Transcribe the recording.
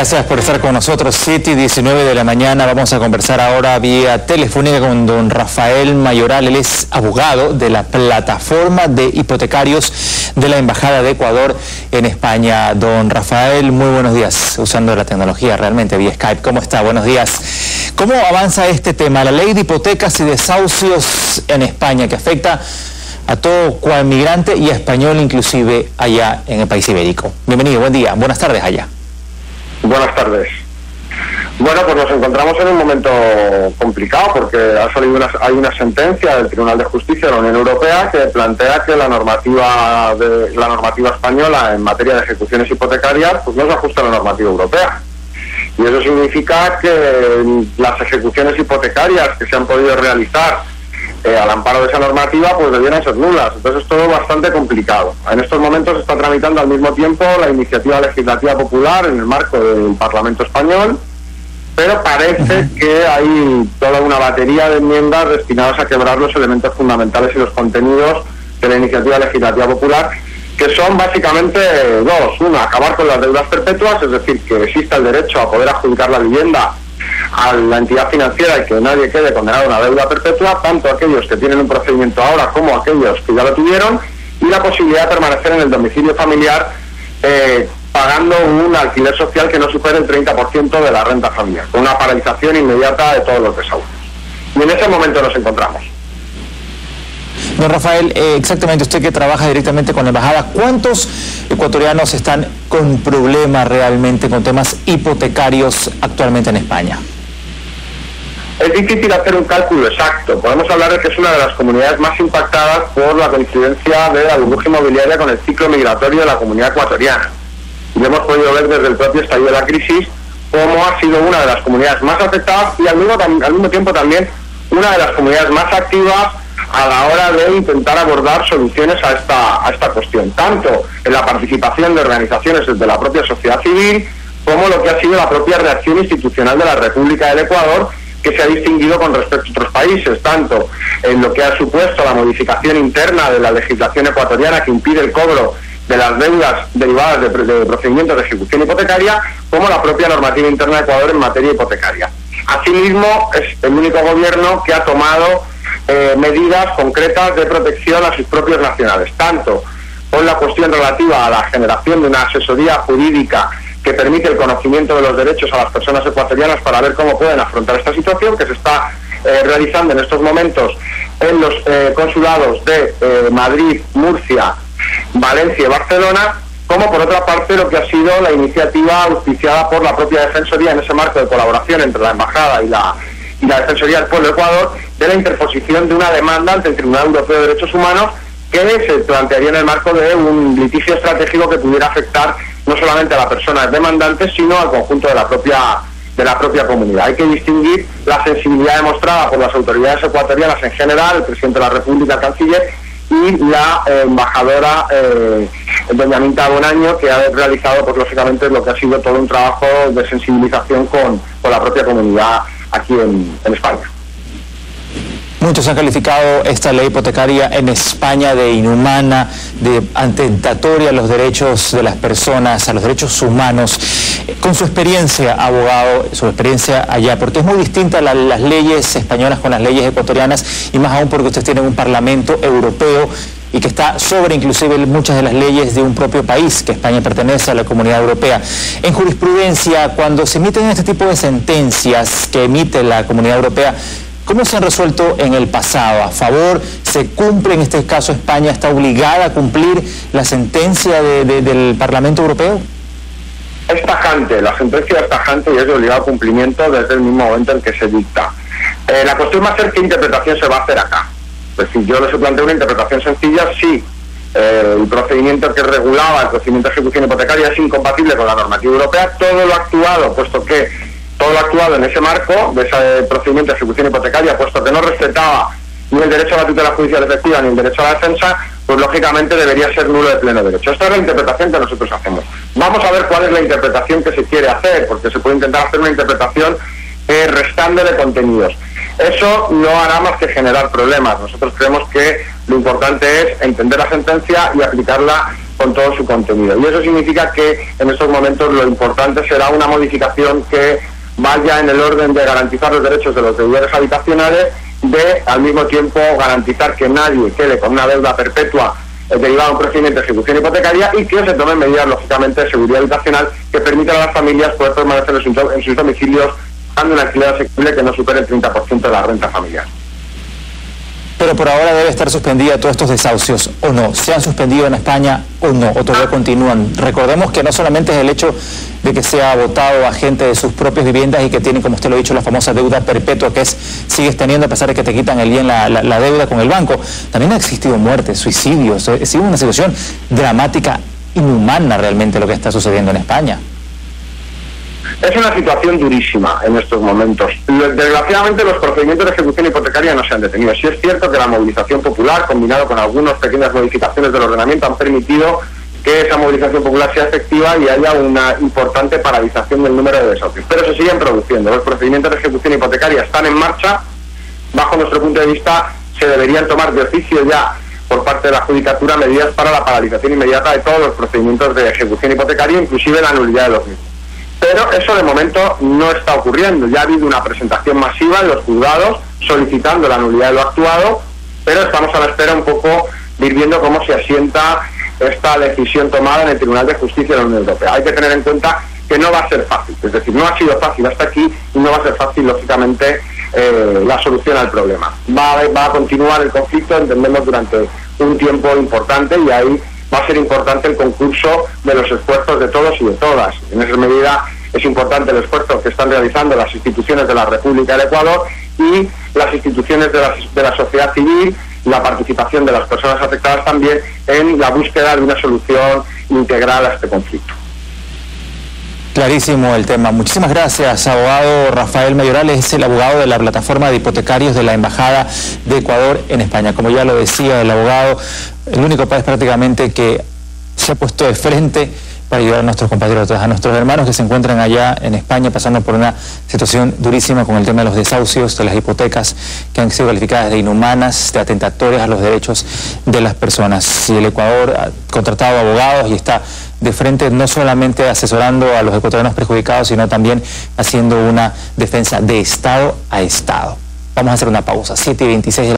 Gracias por estar con nosotros. 7:19 de la mañana. Vamos a conversar ahora vía telefónica con don Rafael Mayoral. Él es abogado de la plataforma de hipotecarios de la Embajada de Ecuador en España. Don Rafael, muy buenos días, usando la tecnología realmente vía Skype. ¿Cómo está? Buenos días. ¿Cómo avanza este tema, la ley de hipotecas y desahucios en España, que afecta a todo cual migrante y a español inclusive allá en el país ibérico? Bienvenido, buen día, buenas tardes allá. Buenas tardes. Bueno, pues nos encontramos en un momento complicado porque ha salido hay una sentencia del Tribunal de Justicia de la Unión Europea que plantea que la normativa española en materia de ejecuciones hipotecarias pues no se ajusta a la normativa europea. Y eso significa que las ejecuciones hipotecarias que se han podido realizar al amparo de esa normativa pues debieran ser nulas. Entonces es todo bastante complicado. En estos momentos se está tramitando al mismo tiempo la iniciativa legislativa popular en el marco del Parlamento español, pero parece que hay toda una batería de enmiendas destinadas a quebrar los elementos fundamentales y los contenidos de la iniciativa legislativa popular, que son básicamente dos. Una, acabar con las deudas perpetuas, es decir, que exista el derecho a poder adjudicar la vivienda a la entidad financiera y que nadie quede condenado a una deuda perpetua, tanto aquellos que tienen un procedimiento ahora como aquellos que ya lo tuvieron, y la posibilidad de permanecer en el domicilio familiar pagando un alquiler social que no supere el 30% de la renta familiar, con una paralización inmediata de todos los desahucios. Y en ese momento nos encontramos. Don Rafael, exactamente, usted que trabaja directamente con la embajada, ¿cuántos ecuatorianos están con problemas realmente con temas hipotecarios actualmente en España? Es difícil hacer un cálculo exacto. Podemos hablar de que es una de las comunidades más impactadas por la coincidencia de la burbuja inmobiliaria con el ciclo migratorio de la comunidad ecuatoriana. Y lo hemos podido ver desde el propio estallido de la crisis cómo ha sido una de las comunidades más afectadas y al mismo tiempo también una de las comunidades más activas a la hora de intentar abordar soluciones a esta cuestión, tanto en la participación de organizaciones de la propia sociedad civil, como lo que ha sido la propia reacción institucional de la República del Ecuador, que se ha distinguido con respecto a otros países, tanto en lo que ha supuesto la modificación interna de la legislación ecuatoriana que impide el cobro de las deudas derivadas de procedimientos de ejecución hipotecaria, como la propia normativa interna de Ecuador en materia hipotecaria. Asimismo, es el único gobierno que ha tomado medidas concretas de protección a sus propios nacionales, tanto con la cuestión relativa a la generación de una asesoría jurídica que permite el conocimiento de los derechos a las personas ecuatorianas para ver cómo pueden afrontar esta situación, que se está realizando en estos momentos en los consulados de Madrid, Murcia, Valencia y Barcelona, como por otra parte lo que ha sido la iniciativa auspiciada por la propia Defensoría en ese marco de colaboración entre la Embajada y la Defensoría del Pueblo de Ecuador, de la interposición de una demanda ante el Tribunal Europeo de Derechos Humanos que se plantearía en el marco de un litigio estratégico que pudiera afectar no solamente a la persona demandante, sino al conjunto de la propia comunidad. Hay que distinguir la sensibilidad demostrada por las autoridades ecuatorianas en general, el presidente de la República, el canciller, y la embajadora doña Minta Bonaño, que ha realizado pues lógicamente lo que ha sido todo un trabajo de sensibilización con la propia comunidad aquí en España. Muchos han calificado esta ley hipotecaria en España de inhumana, de atentatoria a los derechos de las personas, a los derechos humanos. Con su experiencia, abogado, su experiencia allá, porque es muy distinta las leyes españolas con las leyes ecuatorianas, y más aún porque ustedes tienen un Parlamento europeo y que está sobre inclusive muchas de las leyes de un propio país, que España pertenece a la Comunidad Europea. En jurisprudencia, cuando se emiten este tipo de sentencias que emite la Comunidad Europea, ¿cómo se han resuelto en el pasado? ¿A favor? ¿Se cumple? En este caso España está obligada a cumplir la sentencia del Parlamento Europeo. Es tajante, la sentencia es tajante y es de obligado cumplimiento desde el mismo momento en que se dicta. La cuestión va a ser qué interpretación se va a hacer acá. Es decir, yo les planteo una interpretación sencilla, sí. El procedimiento que regulaba el procedimiento de ejecución hipotecaria es incompatible con la normativa europea. Todo lo actuado, todo lo actuado en ese marco de ese procedimiento de ejecución hipotecaria, puesto que no respetaba ni el derecho a la tutela judicial efectiva ni el derecho a la defensa, pues lógicamente debería ser nulo de pleno derecho. Esta es la interpretación que nosotros hacemos. Vamos a ver cuál es la interpretación que se quiere hacer, porque se puede intentar hacer una interpretación restándole contenidos. Eso no hará más que generar problemas. Nosotros creemos que lo importante es entender la sentencia y aplicarla con todo su contenido. Y eso significa que en estos momentos lo importante será una modificación que vaya en el orden de garantizar los derechos de los deudores habitacionales, de al mismo tiempo garantizar que nadie quede con una deuda perpetua derivada de un procedimiento de ejecución hipotecaria, y que se tomen medidas, lógicamente, de seguridad habitacional que permitan a las familias poder permanecer en sus domicilios dando un alquiler asequible que no supere el 30% de la renta familiar. Pero por ahora debe estar suspendida todos estos desahucios, ¿o no? ¿Se han suspendido en España o no? ¿O todavía continúan? Recordemos que no solamente es el hecho de que sea votado a gente de sus propias viviendas y que tienen, como usted lo ha dicho, la famosa deuda perpetua, que sigues teniendo a pesar de que te quitan el bien la deuda con el banco. También ha existido muertes, suicidios. Ha sido una situación dramática, inhumana realmente lo que está sucediendo en España. Es una situación durísima en estos momentos. Desgraciadamente los procedimientos de ejecución hipotecaria no se han detenido. Sí es cierto que la movilización popular, combinado con algunas pequeñas modificaciones del ordenamiento, han permitido que esa movilización popular sea efectiva y haya una importante paralización del número de desahucios. Pero se siguen produciendo. Los procedimientos de ejecución hipotecaria están en marcha. Bajo nuestro punto de vista, se deberían tomar de oficio ya por parte de la Judicatura medidas para la paralización inmediata de todos los procedimientos de ejecución hipotecaria, inclusive la nulidad de los mismos. Pero eso de momento no está ocurriendo. Ya ha habido una presentación masiva en los juzgados solicitando la nulidad de lo actuado, pero estamos a la espera un poco de ir viendo cómo se asienta esta decisión tomada en el Tribunal de Justicia de la Unión Europea. Hay que tener en cuenta que no va a ser fácil, es decir, no ha sido fácil hasta aquí y no va a ser fácil, lógicamente, la solución al problema. Va a continuar el conflicto, entendemos, durante un tiempo importante, y ahí va a ser importante el concurso de los esfuerzos de todos y de todas. En esa medida es importante el esfuerzo que están realizando las instituciones de la República del Ecuador y las instituciones de la sociedad civil, la participación de las personas afectadas también en la búsqueda de una solución integral a este conflicto. Clarísimo el tema. Muchísimas gracias, abogado Rafael Mayorales, es el abogado de la plataforma de hipotecarios de la Embajada de Ecuador en España. Como ya lo decía el abogado, el único país prácticamente que se ha puesto de frente para ayudar a nuestros compatriotas, a nuestros hermanos que se encuentran allá en España pasando por una situación durísima con el tema de los desahucios, de las hipotecas que han sido calificadas de inhumanas, de atentatorias a los derechos de las personas. Y el Ecuador ha contratado abogados y está de frente no solamente asesorando a los ecuatorianos perjudicados, sino también haciendo una defensa de Estado a Estado. Vamos a hacer una pausa, 7:26 de la